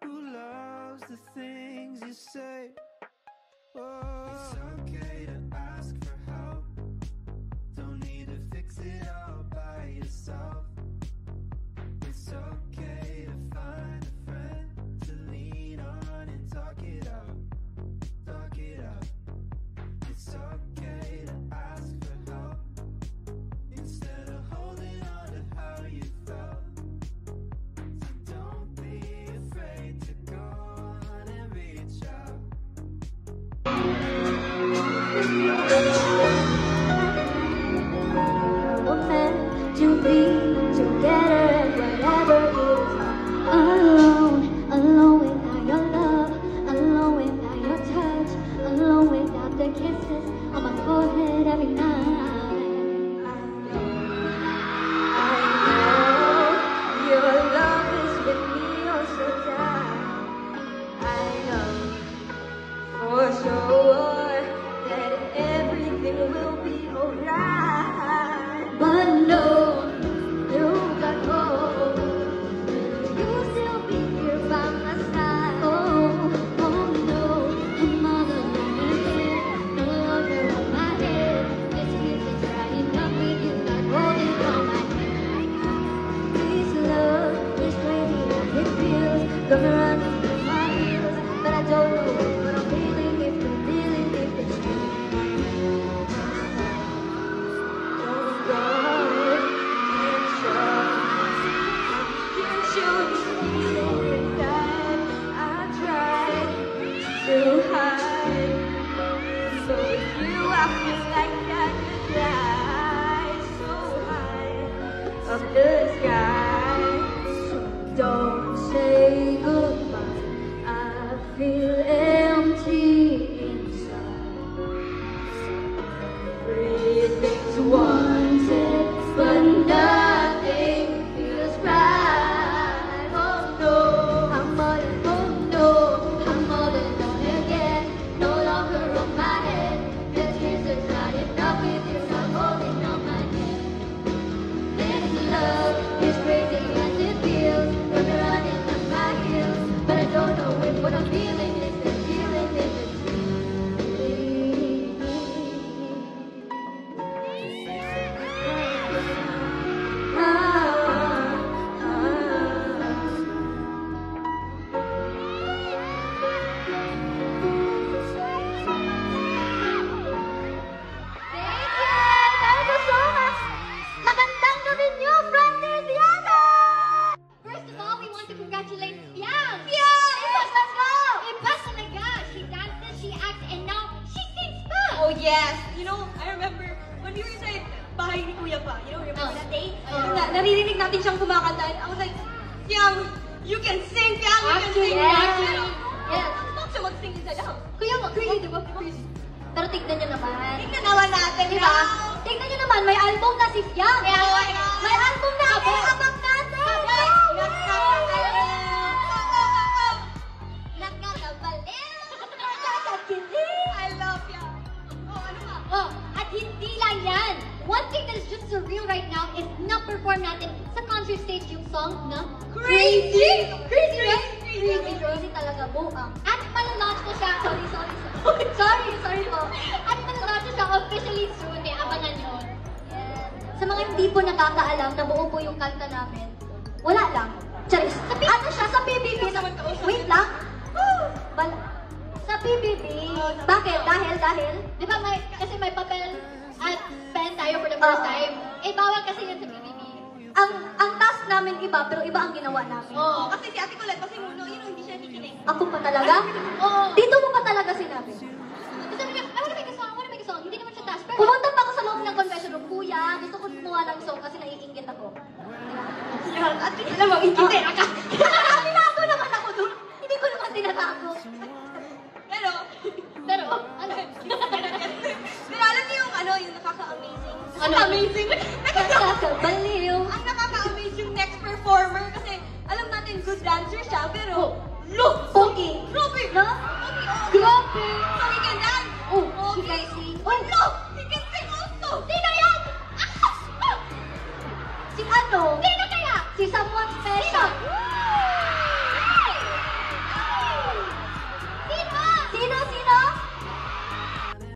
Who loves the things you say? Oh, it's okay to ask for help. Don't need to fix it all by yourself. It's okay to find a friend to lean on and talk it out. Talk it out. It's okay to ask for help instead of holding on to how you felt. So don't be afraid to go on and reach out. We're meant to be together, whatever it is. Alone, alone without your love, alone without your touch, alone without the kisses on my forehead every night. I know your love is with me oh so tight. I know for sure that everything will be alright. But no, you got hope. You still be here by my side. Oh, oh no, I'm all alone again. No longer on my head. This gift is riding up with you like holding on my hand. This love is crazy as it feels. Come running through my heels, but I don't know what I'm feeling. If the feeling, if it's true. Don't go and show. Can't show you feeling inside. I tried to hide. So with you, I feel like I could fly so high up the sky. So don't say goodbye. I feel empty inside. Everything's wanted, but nothing feels right. Oh no, I'm all alone. No, I'm all alone again. No longer on my head. The tears are drying up with you, not holding on my hand. This love is crazy as it feels. When you're running on my heels, but I don't know if what I'm feeling is the feeling in the Thank you so much! Magandang gabi niyo, Frank Diana! First of all, we want to congratulate Piang! Yes! Let's go! Iba talaga! She dances, she acts, and now she sings pa! Oh yes! You know, I remember when we were inside bahay ni Kuya pa. You know, remember that day? Naririnig natin siyang kumakanta. I was like, Piang, you can sing, Piang, you can sing. Actually, Yes. Stop siya mag-sing inside the house. Kuya mo, Crazy, di ba? Crazy. pero tignan nyo naman. Tingnan naman natin, Di di ba? ba? Tignan nyo naman, may album na si Piang! May album na ako! Abang natin! Nakakabaliw! Nakakakilig! I love Piang. Oh, ano ba? Oh, at hindi lang yan. One thing that is just surreal right now is na-perform natin sa concert stage yung song na Crazy! Crazy, right? Crazy. Crazy talaga, buang. At malalaunch ko siya, sorry po. At malalaunch ko siya officially soon, eh, abangan nyo. Sa mga hindi po nakakaalam na buo po yung kanta namin, wala lang. Charis. Ano siya? Sa PBB. Wait lang. Sa PBB. Bakit? Dahil? Di ba kasi may papel at pen tayo for the first time. Eh, bawal kasi yan sa PBB. Ang task namin iba, pero iba ang ginawa namin. Oh, kasi si Ate Colette, kasi muno, yun, hindi siya nakikinig. Ako pa talaga? Oo. Dito mo pa talaga sinabi? Kasi sabi niya, I wanna make a song. Hindi naman siya task. Pero, Pumunta pa ako sa loob ng confession room. Kuya, gusto ko gumawa ng song kasi naiinggit ako. Yan, at least alam mo, ikitera ka. Tinago naman ako doon. Hindi ko naman tinatago. Pero, ano? pero alam niyo yung ano, yung nakaka-amazing. Ano? Amazing. Nakakabaliw. Ang nakaka-amaze yung next performer kasi alam natin good dancer siya, pero look! Pogi. Grabe! No? Okay, oh. Grabe. So he can dance! Oh, Okay. he can sing. Oh, look! He can sing also! Sino yan? Si ano? Sino kaya? Si someone special.